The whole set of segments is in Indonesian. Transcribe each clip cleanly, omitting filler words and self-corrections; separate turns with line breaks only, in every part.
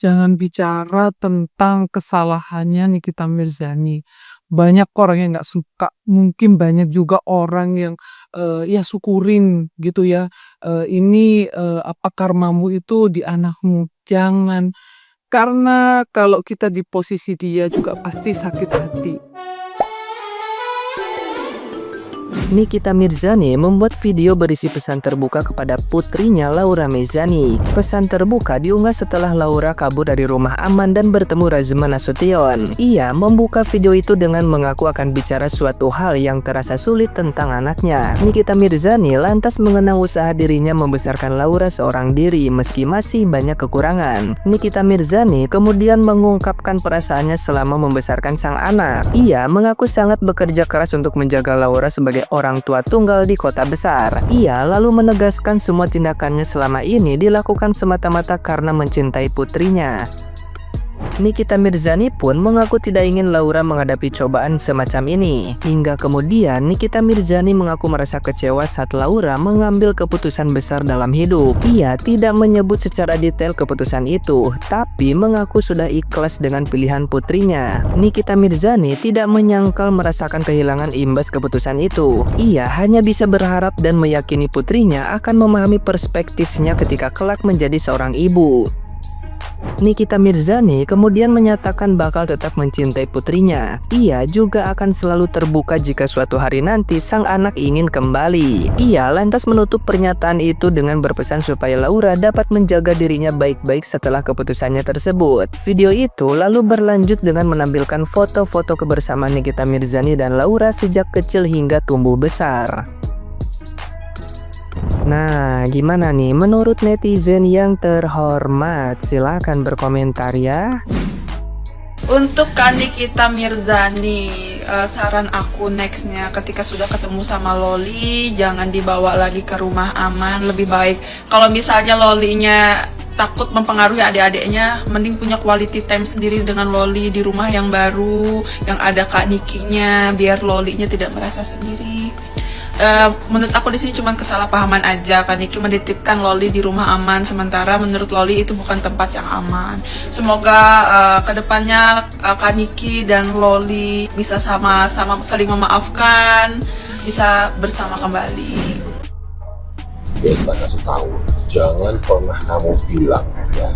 jangan bicara tentang kesalahannya Nikita Mirzani. Banyak orang yang nggak suka, mungkin banyak juga orang yang, ya syukurin gitu ya, ini, apa, karmamu itu di anakmu. Jangan, karena kalau kita di posisi dia juga pasti sakit hati.
Nikita Mirzani membuat video berisi pesan terbuka kepada putrinya Laura Mezani. Pesan terbuka diunggah setelah Laura kabur dari rumah aman dan bertemu Razman Nasution. Ia membuka video itu dengan mengaku akan bicara suatu hal yang terasa sulit tentang anaknya. Nikita Mirzani lantas mengenang usaha dirinya membesarkan Laura seorang diri meski masih banyak kekurangan. Nikita Mirzani kemudian mengungkapkan perasaannya selama membesarkan sang anak. Ia mengaku sangat bekerja keras untuk menjaga Laura sebagai orang tua tunggal di kota besar. Ia lalu menegaskan semua tindakannya selama ini dilakukan semata-mata karena mencintai putrinya. Nikita Mirzani pun mengaku tidak ingin Laura menghadapi cobaan semacam ini. Hingga kemudian Nikita Mirzani mengaku merasa kecewa saat Laura mengambil keputusan besar dalam hidup. Ia tidak menyebut secara detail keputusan itu, tapi mengaku sudah ikhlas dengan pilihan putrinya. Nikita Mirzani tidak menyangkal merasakan kehilangan imbas keputusan itu. Ia hanya bisa berharap dan meyakini putrinya akan memahami perspektifnya ketika kelak menjadi seorang ibu. Nikita Mirzani kemudian menyatakan bakal tetap mencintai putrinya. Ia juga akan selalu terbuka jika suatu hari nanti sang anak ingin kembali. Ia lantas menutup pernyataan itu dengan berpesan supaya Laura dapat menjaga dirinya baik-baik setelah keputusannya tersebut. Video itu lalu berlanjut dengan menampilkan foto-foto kebersamaan Nikita Mirzani dan Laura sejak kecil hingga tumbuh besar. Nah, gimana nih menurut netizen yang terhormat? Silahkan berkomentar ya.
Untuk Kak Nikita Mirzani, saran aku nextnya ketika sudah ketemu sama Loli, jangan dibawa lagi ke rumah aman. Lebih baik kalau misalnya Lolinya takut mempengaruhi adik-adiknya, mending punya quality time sendiri dengan Loli di rumah yang baru, yang ada Kak Nikinya, biar Lolinya tidak merasa sendiri. Menurut aku di sini cuma kesalahpahaman aja. Kak Niki menitipkan Loli di rumah aman, sementara menurut Loli itu bukan tempat yang aman. Semoga kedepannya Kak Niki dan Loli bisa sama-sama saling memaafkan, bisa bersama kembali.
Besta kasih tahu, jangan pernah kamu bilang ya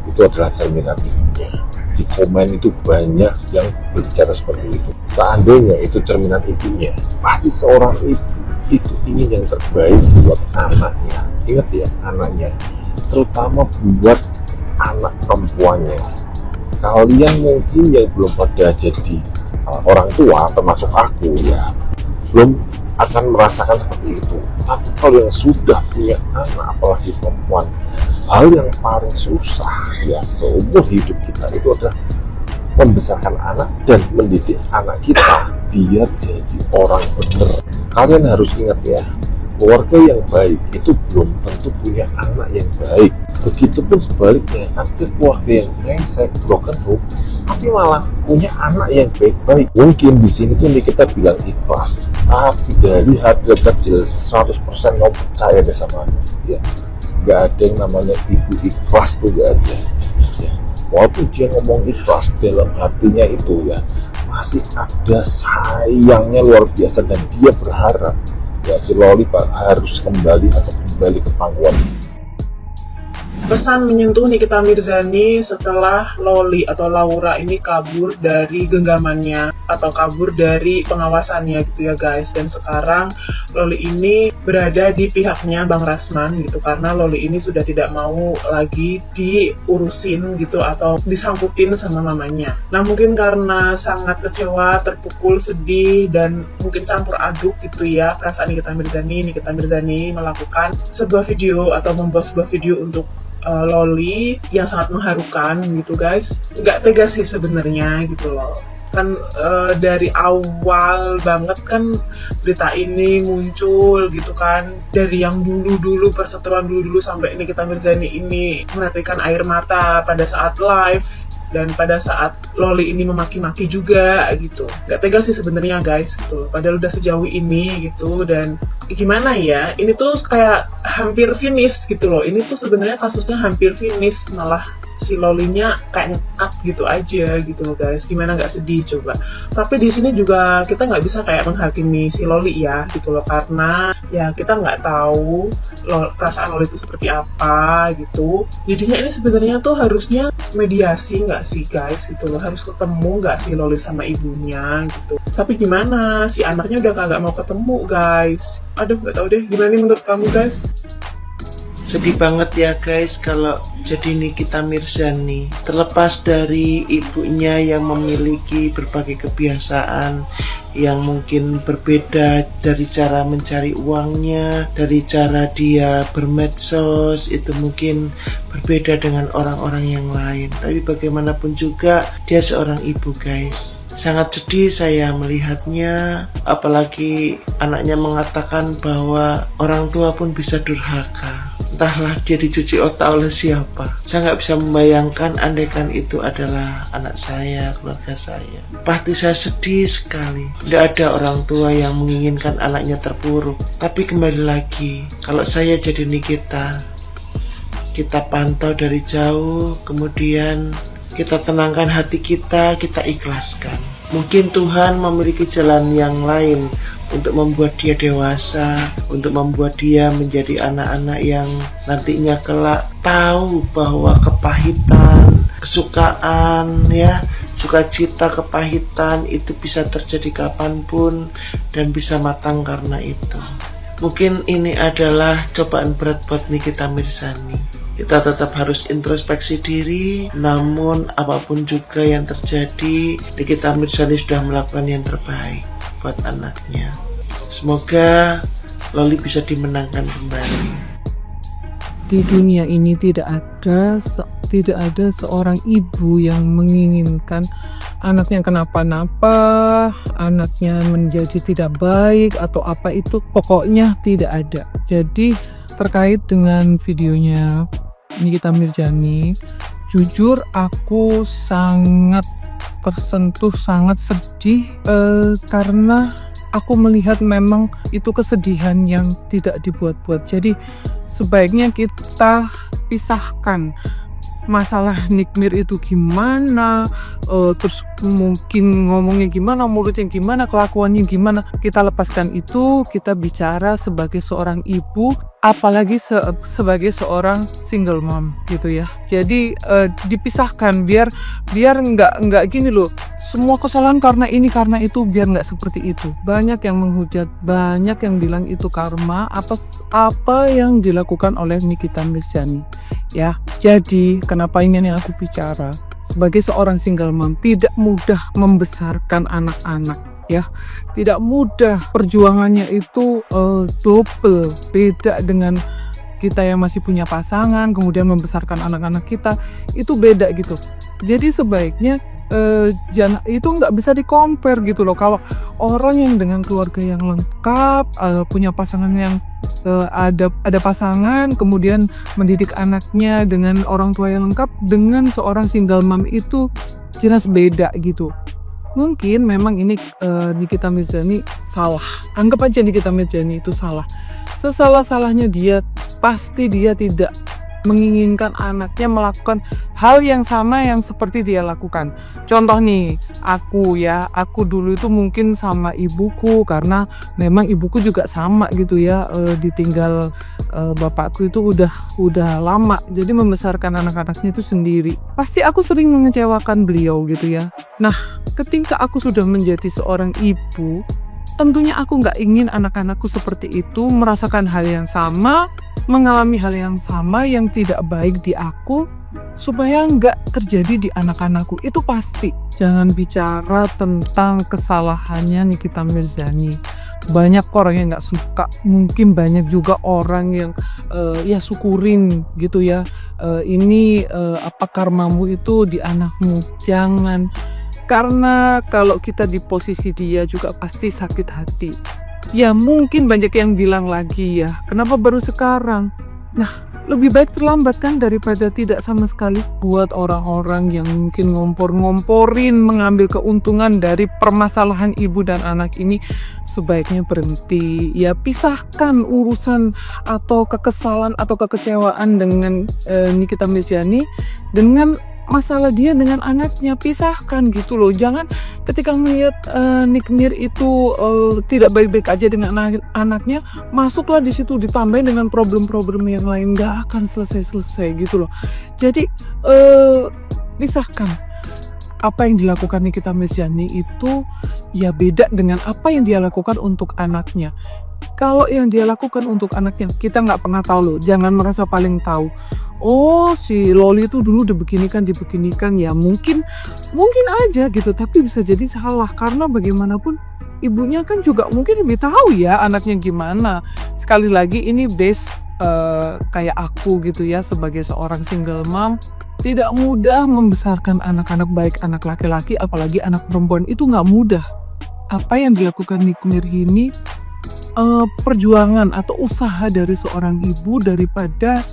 itu adalah cerminan ibunya. Di komen itu banyak yang berbicara seperti itu. Seandainya itu cerminan ibunya, pasti seorang ibu itu ingin yang terbaik buat anaknya. Ingat ya, anaknya, terutama buat anak perempuannya. Kalian mungkin yang belum pada jadi orang tua, termasuk aku ya, belum akan merasakan seperti itu. Tapi kalau yang sudah punya anak, apalagi perempuan, hal yang paling susah ya seumur hidup kita itu adalah membesarkan anak dan mendidik anak kita biar jadi orang benar. Kalian harus ingat ya, keluarga yang baik itu belum tentu punya anak yang baik. Begitupun sebaliknya, ada keluarga yang brengsek, broken home, tapi malah punya anak yang baik-baik. Mungkin di sini tuh kita bilang ikhlas, tapi dari hati kecil 100% kamu percaya deh sama dia. Gak ada yang namanya ibu ikhlas tuh, gak ada ya. Walaupun dia ngomong ikhlas, dalam hatinya itu ya masih ada sayangnya luar biasa, dan dia berharap ya si Loli harus kembali atau kembali ke pangkuan.
Pesan menyentuh Nikita Mirzani setelah Loli atau Laura ini kabur dari genggamannya atau kabur dari pengawasannya gitu ya guys. Dan sekarang Loli ini berada di pihaknya Bang Razman gitu, karena Loli ini sudah tidak mau lagi diurusin gitu atau disangkutin sama mamanya. Nah mungkin karena sangat kecewa, terpukul, sedih, dan mungkin campur aduk gitu ya perasaan Nikita Mirzani melakukan sebuah video atau membuat sebuah video untuk Loli yang sangat mengharukan gitu guys. Nggak tega sih sebenarnya gitu loh. Kan dari awal banget kan berita ini muncul gitu kan, dari yang dulu perseteruan dulu sampai Nikita Mirzani ini menetikan air mata pada saat live dan pada saat Loli ini memaki-maki juga gitu. Gak tega sih sebenarnya guys gitu, padahal udah sejauh ini gitu. Dan gimana ya, ini tuh kayak hampir finish gitu loh. Ini tuh sebenarnya kasusnya hampir finish, malah si Lolinya kayak ngekat gitu aja gitu loh guys. Gimana nggak sedih coba? Tapi di sini juga kita nggak bisa kayak menghakimi si Loli ya gitu loh, karena ya kita nggak tahu perasaan Loli itu seperti apa gitu. Jadinya ini sebenarnya tuh harusnya mediasi nggak sih guys gitu loh, harus ketemu nggak sih Loli sama ibunya gitu. Tapi gimana, si anaknya udah kagak mau ketemu guys. Aduh nggak tahu deh, gimana nih menurut kamu guys?
Sedih banget ya guys kalau jadi Nikita Mirzani. Terlepas dari ibunya yang memiliki berbagai kebiasaan yang mungkin berbeda dari cara mencari uangnya, dari cara dia bermedsos, itu mungkin berbeda dengan orang-orang yang lain. Tapi bagaimanapun juga dia seorang ibu guys. Sangat sedih saya melihatnya, apalagi anaknya mengatakan bahwa orang tua pun bisa durhaka. Entahlah dia dicuci otak oleh siapa. Saya nggak bisa membayangkan andaikan itu adalah anak saya, keluarga saya. Pasti saya sedih sekali. Tidak ada orang tua yang menginginkan anaknya terpuruk. Tapi kembali lagi, kalau saya jadi Nikita, kita pantau dari jauh, kemudian kita tenangkan hati kita ikhlaskan. Mungkin Tuhan memiliki jalan yang lain untuk membuat dia dewasa, untuk membuat dia menjadi anak-anak yang nantinya kelak tahu bahwa kepahitan, kesukaan, ya, sukacita, kepahitan itu bisa terjadi kapanpun dan bisa matang karena itu. Mungkin ini adalah cobaan berat buat Nikita Mirzani. Kita tetap harus introspeksi diri, namun apapun juga yang terjadi, Nikita Mirzani sudah melakukan yang terbaik buat anaknya. Semoga Loli bisa dimenangkan kembali.
Di dunia ini tidak ada seorang ibu yang menginginkan anaknya kenapa-napa, anaknya menjadi tidak baik atau apa itu, pokoknya tidak ada. Jadi terkait dengan videonya Nikita Mirzani, jujur aku sangat tersentuh, sangat sedih karena aku melihat memang itu kesedihan yang tidak dibuat-buat. Jadi sebaiknya kita pisahkan masalah Nikmir itu gimana, terus mungkin ngomongnya gimana, mulutnya gimana, kelakuannya gimana. Kita lepaskan itu, kita bicara sebagai seorang ibu, apalagi sebagai seorang single mom gitu ya. Jadi dipisahkan biar nggak gini loh, semua kesalahan karena ini karena itu, biar nggak seperti itu. Banyak yang menghujat, banyak yang bilang itu karma apa yang dilakukan oleh Nikita Mirzani ya. Jadi kenapa ingin yang aku bicara, sebagai seorang single mom tidak mudah membesarkan anak-anak ya, tidak mudah. Perjuangannya itu double, beda dengan kita yang masih punya pasangan kemudian membesarkan anak-anak kita, itu beda gitu. Jadi sebaiknya itu nggak bisa di-compare gitu loh. Kalau orang yang dengan keluarga yang lengkap, punya pasangan yang ada pasangan, kemudian mendidik anaknya dengan orang tua yang lengkap, dengan seorang single mom itu jelas beda gitu. Mungkin memang ini Nikita Mirzani salah. Anggap aja Nikita Mirzani itu salah. Sesalah-salahnya dia, pasti dia tidak menginginkan anaknya melakukan hal yang sama yang seperti dia lakukan. Contoh nih, aku dulu itu mungkin sama ibuku, karena memang ibuku juga sama gitu ya, ditinggal bapakku itu udah lama, jadi membesarkan anak-anaknya itu sendiri. Pasti aku sering mengecewakan beliau gitu ya. Nah, ketika aku sudah menjadi seorang ibu, tentunya aku nggak ingin anak-anakku seperti itu, merasakan hal yang sama, mengalami hal yang sama yang tidak baik di aku, supaya nggak terjadi di anak-anakku. Itu pasti. Jangan bicara tentang kesalahannya Nikita Mirzani. Banyak orang yang nggak suka, mungkin banyak juga orang yang ya syukurin gitu ya. Ini apa karmamu itu di anakmu. Jangan, karena kalau kita di posisi dia juga pasti sakit hati. Ya mungkin banyak yang bilang lagi ya, kenapa baru sekarang? Nah, lebih baik terlambat kan daripada tidak sama sekali. Buat orang-orang yang mungkin ngompor-ngomporin mengambil keuntungan dari permasalahan ibu dan anak ini, sebaiknya berhenti. Ya pisahkan urusan atau kekesalan atau kekecewaan dengan Nikita Mirzani dengan masalah dia dengan anaknya, pisahkan gitu loh. Jangan ketika melihat Nick Mir itu tidak baik-baik aja dengan anaknya, masuklah di situ ditambahin dengan problem-problem yang lain, nggak akan selesai-selesai gitu loh. Jadi pisahkan. Apa yang dilakukan Nikita Mirzani itu ya beda dengan apa yang dia lakukan untuk anaknya. Kalau yang dia lakukan untuk anaknya, kita nggak pernah tahu loh. Jangan merasa paling tahu. Oh, si Loli itu dulu dibeginikan, ya mungkin aja gitu. Tapi bisa jadi salah karena bagaimanapun ibunya kan juga mungkin lebih tahu ya anaknya gimana. Sekali lagi ini base kayak aku gitu ya sebagai seorang single mom. Tidak mudah membesarkan anak-anak, baik anak laki-laki apalagi anak perempuan, itu nggak mudah. Apa yang dilakukan Nick Mir ini perjuangan atau usaha dari seorang ibu, daripada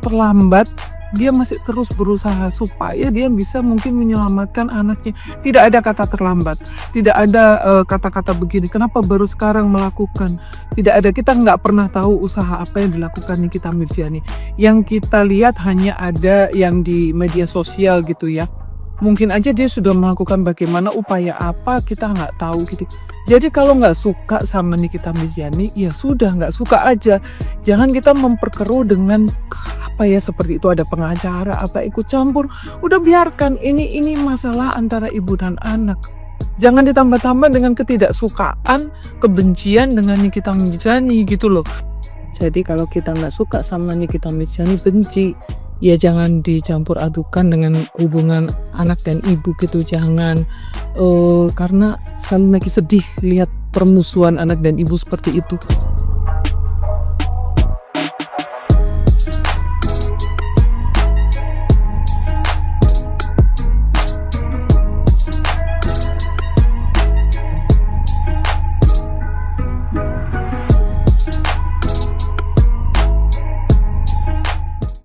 terlambat dia masih terus berusaha supaya dia bisa mungkin menyelamatkan anaknya. Tidak ada kata terlambat, tidak ada kata-kata begini kenapa baru sekarang melakukan, tidak ada. Kita nggak pernah tahu usaha apa yang dilakukan Nikita Mirzani. Yang kita lihat hanya ada yang di media sosial gitu ya. Mungkin aja dia sudah melakukan bagaimana upaya apa, kita nggak tahu gitu. Jadi kalau nggak suka sama Nikita Mirzani, ya sudah nggak suka aja. Jangan kita memperkeruh dengan apa ya seperti itu ada pengacara apa ikut campur. Udah biarkan, ini masalah antara ibu dan anak. Jangan ditambah-tambah dengan ketidaksukaan, kebencian dengan Nikita Mirzani gitu loh. Jadi kalau kita nggak suka sama Nikita Mirzani, benci, ya jangan dicampur adukan dengan hubungan anak dan ibu gitu. Jangan karena sekali lagi sedih lihat permusuhan anak dan ibu seperti itu.